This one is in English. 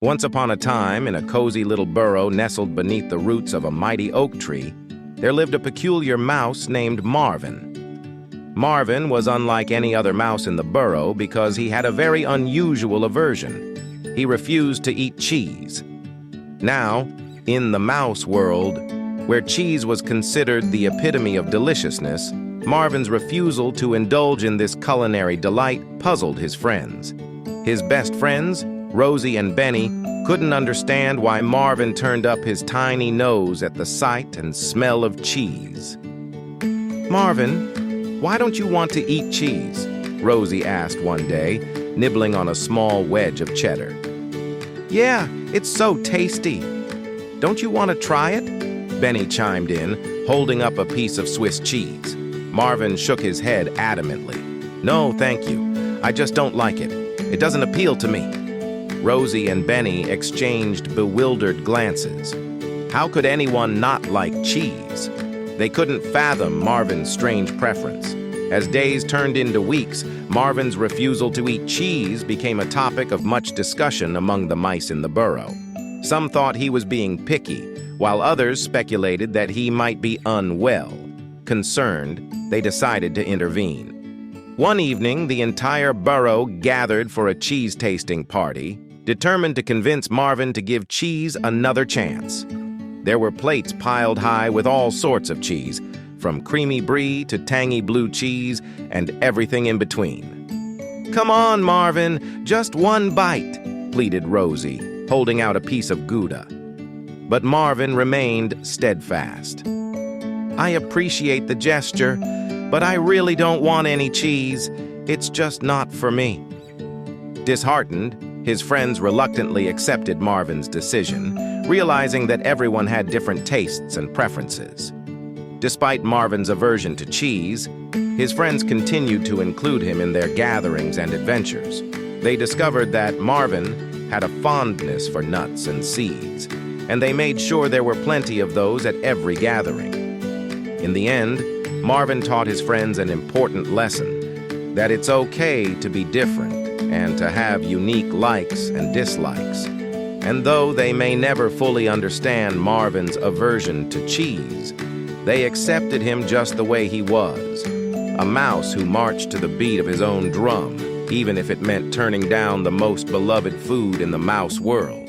Once upon a time, in a cozy little burrow nestled beneath the roots of a mighty oak tree, there lived a peculiar mouse named Marvin. Marvin was unlike any other mouse in the burrow because he had a very unusual aversion. He refused to eat cheese. Now, in the mouse world, where cheese was considered the epitome of deliciousness, Marvin's refusal to indulge in this culinary delight puzzled his friends. His best friends, Rosie and Benny, couldn't understand why Marvin turned up his tiny nose at the sight and smell of cheese. "Marvin, why don't you want to eat cheese?" Rosie asked one day, nibbling on a small wedge of cheddar. "Yeah, it's so tasty. Don't you want to try it?" Benny chimed in, holding up a piece of Swiss cheese. Marvin shook his head adamantly. "No, thank you. I just don't like it. It doesn't appeal to me." Rosie and Benny exchanged bewildered glances. How could anyone not like cheese? They couldn't fathom Marvin's strange preference. As days turned into weeks, Marvin's refusal to eat cheese became a topic of much discussion among the mice in the burrow. Some thought he was being picky, while others speculated that he might be unwell. Concerned, they decided to intervene. One evening, the entire burrow gathered for a cheese-tasting party, determined to convince Marvin to give cheese another chance. There were plates piled high with all sorts of cheese, from creamy brie to tangy blue cheese and everything in between. "Come on, Marvin, just one bite," pleaded Rosie, holding out a piece of Gouda. But Marvin remained steadfast. "I appreciate the gesture, but I really don't want any cheese. It's just not for me." Disheartened, his friends reluctantly accepted Marvin's decision, realizing that everyone had different tastes and preferences. Despite Marvin's aversion to cheese, his friends continued to include him in their gatherings and adventures. They discovered that Marvin had a fondness for nuts and seeds, and they made sure there were plenty of those at every gathering. In the end, Marvin taught his friends an important lesson, that it's okay to be different and to have unique likes and dislikes. And though they may never fully understand Marvin's aversion to cheese, they accepted him just the way he was, a mouse who marched to the beat of his own drum, even if it meant turning down the most beloved food in the mouse world.